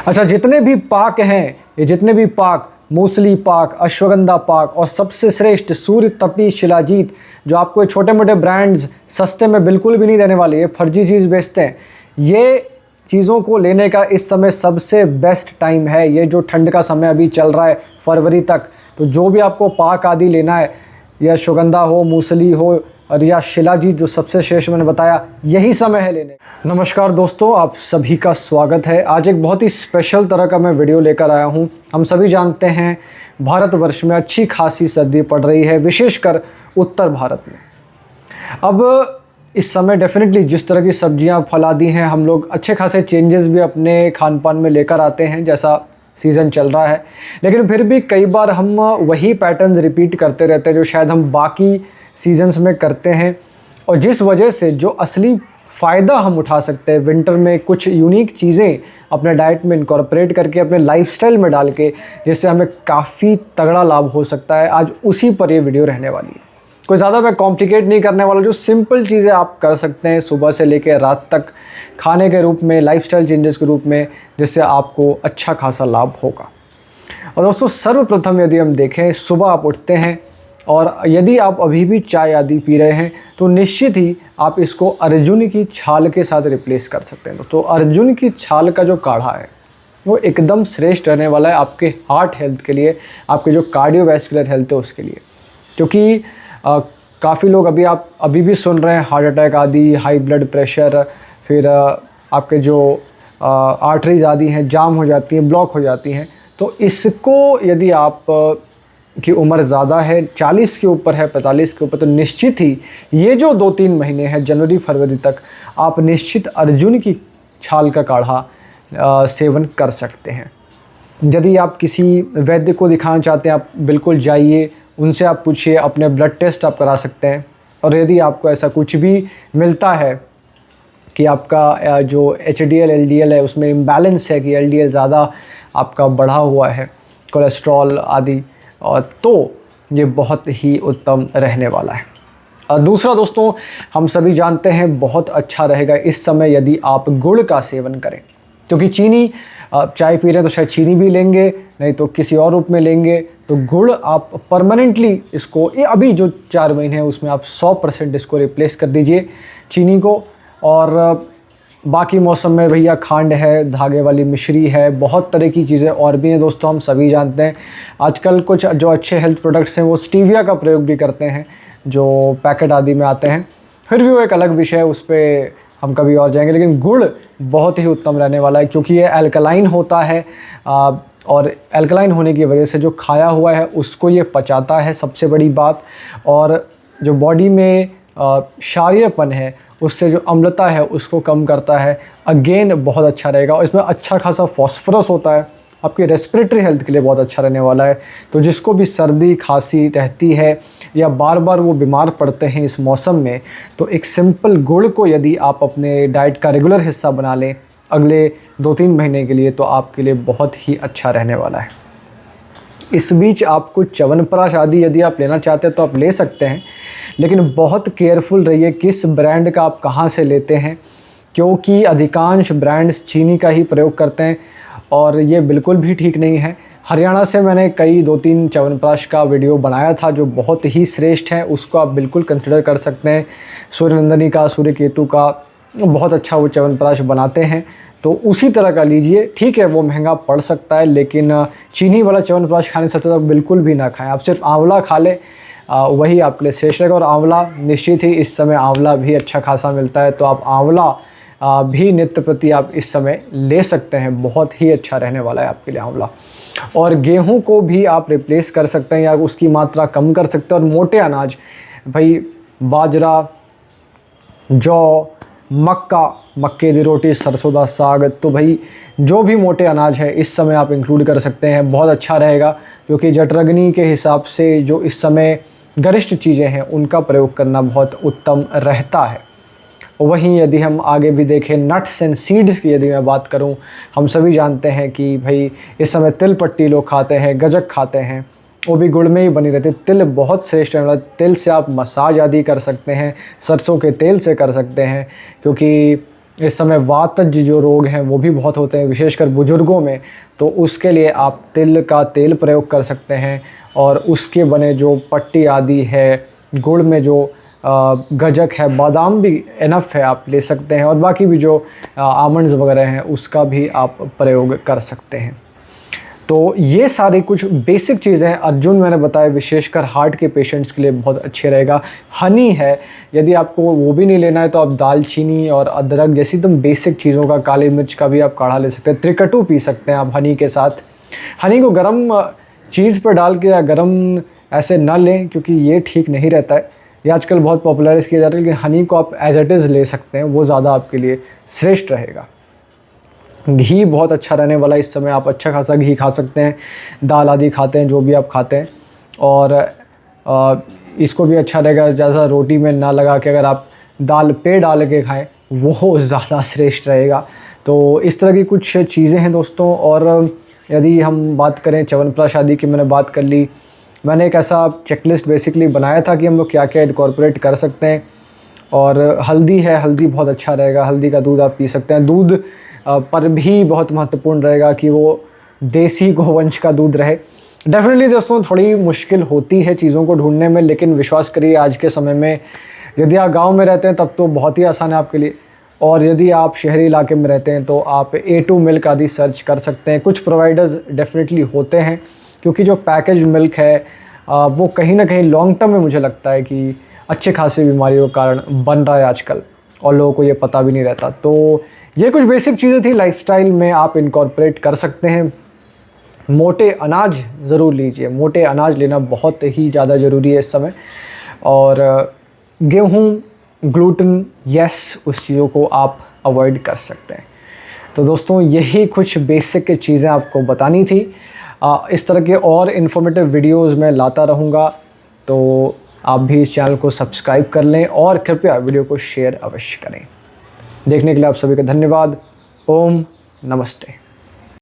अच्छा, जितने भी पाक हैं, ये जितने भी पाक, मूसली पाक, अश्वगंधा पाक और सबसे श्रेष्ठ सूर्य तपी शिलाजीत, जो आपको ये छोटे मोटे ब्रांड्स सस्ते में बिल्कुल भी नहीं देने वाले, ये फर्जी चीज़ बेचते हैं। ये चीज़ों को लेने का इस समय सबसे बेस्ट टाइम है। ये जो ठंड का समय अभी चल रहा है फरवरी तक, तो जो भी आपको पाक आदि लेना है, या अश्वगंधा हो, मूसली हो और या शिलाजीत जो सबसे श्रेष्ठ मैंने बताया, यही समय है लेने। नमस्कार दोस्तों, आप सभी का स्वागत है। आज एक बहुत ही स्पेशल तरह का मैं वीडियो लेकर आया हूं। हम सभी जानते हैं भारतवर्ष में अच्छी खासी सर्दी पड़ रही है, विशेषकर उत्तर भारत में। अब इस समय डेफिनेटली जिस तरह की सब्जियां फल आदि हैं, हम लोग अच्छे खासे चेंजेस भी अपने खान पान में लेकर आते हैं, जैसा सीज़न चल रहा है। लेकिन फिर भी कई बार हम वही पैटर्न्स रिपीट करते रहते हैं जो शायद हम बाकी सीजन्स में करते हैं, और जिस वजह से जो असली फ़ायदा हम उठा सकते हैं विंटर में, कुछ यूनिक चीज़ें अपने डाइट में इनकॉर्पोरेट करके, अपने लाइफस्टाइल में डाल के, जिससे हमें काफ़ी तगड़ा लाभ हो सकता है, आज उसी पर ये वीडियो रहने वाली है। कोई ज़्यादा मैं कॉम्प्लिकेट नहीं करने वाला, जो सिंपल चीज़ें आप कर सकते हैं सुबह से लेकर रात तक, खाने के रूप में, लाइफस्टाइल चेंजेस के रूप में, जिससे आपको अच्छा खासा लाभ होगा। और दोस्तों, सर्वप्रथम यदि हम देखें, सुबह आप उठते हैं और यदि आप अभी भी चाय आदि पी रहे हैं, तो निश्चित ही आप इसको अर्जुन की छाल के साथ रिप्लेस कर सकते हैं। तो अर्जुन की छाल का जो काढ़ा है वो एकदम श्रेष्ठ रहने वाला है आपके हार्ट हेल्थ के लिए, आपके जो कार्डियोवैस्कुलर हेल्थ है उसके लिए। क्योंकि काफ़ी लोग अभी भी सुन रहे हैं हार्ट अटैक आदि, हाई ब्लड प्रेशर, फिर आपके जो आर्टरीज आदि हैं जाम हो जाती हैं, ब्लॉक हो जाती हैं। तो इसको यदि आप की उम्र ज़्यादा है, 40 के ऊपर है, 45 के ऊपर, तो निश्चित ही ये जो 2-3 महीने हैं जनवरी फरवरी तक, आप निश्चित अर्जुन की छाल का काढ़ा सेवन कर सकते हैं। यदि आप किसी वैद्य को दिखाना चाहते हैं, आप बिल्कुल जाइए, उनसे आप पूछिए, अपने ब्लड टेस्ट आप करा सकते हैं। और यदि आपको ऐसा कुछ भी मिलता है कि आपका जो HDL LDL है उसमें इम्बैलेंस है, कि LDL ज़्यादा आपका बढ़ा हुआ है, कोलेस्ट्रॉल आदि, और तो ये बहुत ही उत्तम रहने वाला है। और दूसरा दोस्तों, हम सभी जानते हैं बहुत अच्छा रहेगा इस समय यदि आप गुड़ का सेवन करें, क्योंकि चीनी, चाय पी रहे हैं तो शायद चीनी भी लेंगे, नहीं तो किसी और रूप में लेंगे। तो गुड़ आप परमानेंटली इसको, ये अभी जो 4 महीने हैं उसमें आप 100% इसको रिप्लेस कर दीजिए चीनी को। और बाकी मौसम में भैया खांड है, धागे वाली मिश्री है, बहुत तरह की चीज़ें और भी हैं दोस्तों। हम सभी जानते हैं आजकल कुछ जो अच्छे हेल्थ प्रोडक्ट्स हैं वो स्टीविया का प्रयोग भी करते हैं, जो पैकेट आदि में आते हैं। फिर भी वो एक अलग विषय है, उस पर हम कभी और जाएंगे। लेकिन गुड़ बहुत ही उत्तम रहने वाला है, क्योंकि ये अल्कलाइन होता है, और अल्कलाइन होने की वजह से जो खाया हुआ है उसको ये पचाता है, सबसे बड़ी बात। और जो बॉडी में क्षारीयपन है, उससे जो अम्लता है उसको कम करता है। अगेन बहुत अच्छा रहेगा, और इसमें अच्छा खासा फॉस्फोरस होता है, आपकी रेस्पिरेटरी हेल्थ के लिए बहुत अच्छा रहने वाला है। तो जिसको भी सर्दी खांसी रहती है, या बार बार वो बीमार पड़ते हैं इस मौसम में, तो एक सिंपल गुड़ को यदि आप अपने डाइट का रेगुलर हिस्सा बना लें अगले 2-3 महीने के लिए, तो आपके लिए बहुत ही अच्छा रहने वाला है। इस बीच आपको च्यवनप्राश आदि यदि आप लेना चाहते हैं तो आप ले सकते हैं, लेकिन बहुत केयरफुल रहिए किस ब्रांड का आप कहाँ से लेते हैं, क्योंकि अधिकांश ब्रांड्स चीनी का ही प्रयोग करते हैं, और ये बिल्कुल भी ठीक नहीं है। हरियाणा से मैंने कई 2-3 च्यवनप्राश का वीडियो बनाया था जो बहुत ही श्रेष्ठ है, उसको आप बिल्कुल कंसिडर कर सकते हैं। सूर्यनंदिनी का, सूर्यकेतु का बहुत अच्छा वो च्यवनप्राश बनाते हैं, तो उसी तरह का लीजिए। ठीक है, वो महंगा पड़ सकता है, लेकिन चीनी वाला च्यवनप्राश खाने से तो बिल्कुल भी ना खाएं। आप सिर्फ आंवला खा लें, वही आपके लिए श्रेष्ठ रहेगा। और आंवला निश्चित ही इस समय आंवला भी अच्छा खासा मिलता है, तो आप आंवला भी नित्य प्रति आप इस समय ले सकते हैं, बहुत ही अच्छा रहने वाला है आपके लिए आंवला। और गेहूं को भी आप रिप्लेस कर सकते हैं, या उसकी मात्रा कम कर सकते हैं। और मोटे अनाज, भाई बाजरा, जौ, मक्का, मक्के दी रोटी, सरसों दा साग, तो भाई जो भी मोटे अनाज है इस समय आप इंक्लूड कर सकते हैं, बहुत अच्छा रहेगा। क्योंकि जठराग्नि के हिसाब से जो इस समय गरिष्ठ चीज़ें हैं उनका प्रयोग करना बहुत उत्तम रहता है। वहीं यदि हम आगे भी देखें, नट्स एंड सीड्स की यदि मैं बात करूं, हम सभी जानते हैं कि भाई इस समय तिल पट्टी लोग खाते हैं, गज्जक खाते हैं, वो भी गुड़ में ही बनी रहती है। तिल बहुत श्रेष्ठ है, तिल से आप मसाज आदि कर सकते हैं, सरसों के तेल से कर सकते हैं, क्योंकि इस समय वातज जो रोग हैं वो भी बहुत होते हैं, विशेषकर बुजुर्गों में। तो उसके लिए आप तिल का तेल प्रयोग कर सकते हैं, और उसके बने जो पट्टी आदि है, गुड़ में जो गजक है, बादाम भी इनफ है आप ले सकते हैं, और बाकी भी जो आमंड्स वगैरह हैं उसका भी आप प्रयोग कर सकते हैं। तो ये सारी कुछ बेसिक चीज़ें हैं अर्जुन मैंने बताया, विशेषकर हार्ट के पेशेंट्स के लिए बहुत अच्छे रहेगा। हनी है, यदि आपको वो भी नहीं लेना है तो आप दालचीनी और अदरक जैसी एकदम बेसिक चीज़ों का, काली मिर्च का भी आप काढ़ा ले सकते हैं। त्रिकटु पी सकते हैं आप हनी के साथ। हनी को गर्म चीज़ पर डाल के या गर्म ऐसे ना लें, क्योंकि ये ठीक नहीं रहता है। ये आजकल बहुत पॉपुलराइज़ किया जा रहा है, लेकिन हनी को आप एज इट इज़ ले सकते हैं, वो ज़्यादा आपके लिए श्रेष्ठ रहेगा। घी बहुत अच्छा रहने वाला है इस समय, आप अच्छा खासा घी खा सकते हैं, दाल आदि खाते हैं जो भी आप खाते हैं, और इसको भी अच्छा रहेगा जैसा रोटी में ना लगा के अगर आप दाल पे डाल के खाएं वो ज़्यादा श्रेष्ठ रहेगा। तो इस तरह की कुछ चीज़ें हैं दोस्तों। और यदि हम बात करें च्यवनप्राश आदि की, मैंने बात कर ली। मैंने एक ऐसा चेकलिस्ट बेसिकली बनाया था कि हम लोग क्या क्या इनकॉर्पोरेट कर सकते हैं। और हल्दी है, हल्दी बहुत अच्छा रहेगा, हल्दी का दूध आप पी सकते हैं। दूध पर भी बहुत महत्वपूर्ण रहेगा कि वो देसी गोवंश का दूध रहे। डेफिनेटली दोस्तों थोड़ी मुश्किल होती है चीज़ों को ढूंढने में, लेकिन विश्वास करिए आज के समय में यदि आप गांव में रहते हैं तब तो बहुत ही आसान है आपके लिए, और यदि आप शहरी इलाके में रहते हैं तो आप A2 मिल्क आदि सर्च कर सकते हैं। कुछ प्रोवाइडर्स डेफिनेटली होते हैं, क्योंकि जो पैकेज मिल्क है वो कहीं ना कहीं लॉन्ग टर्म में मुझे लगता है कि अच्छे खासी बीमारियों का कारण बन रहा है आजकल, और लोगों को ये पता भी नहीं रहता। तो ये कुछ बेसिक चीज़ें थी, लाइफस्टाइल में आप इनकॉर्पोरेट कर सकते हैं। मोटे अनाज ज़रूर लीजिए, मोटे अनाज लेना बहुत ही ज़्यादा ज़रूरी है इस समय। और गेहूँ, ग्लूटेन, यस, उस चीज़ों को आप अवॉइड कर सकते हैं। तो दोस्तों यही कुछ बेसिक चीज़ें आपको बतानी थी। इस तरह के और इन्फॉर्मेटिव वीडियोज़ मैं लाता रहूँगा, तो आप भी इस चैनल को सब्सक्राइब कर लें और कृपया वीडियो को शेयर अवश्य करें। देखने के लिए आप सभी का धन्यवाद। ओम नमस्ते।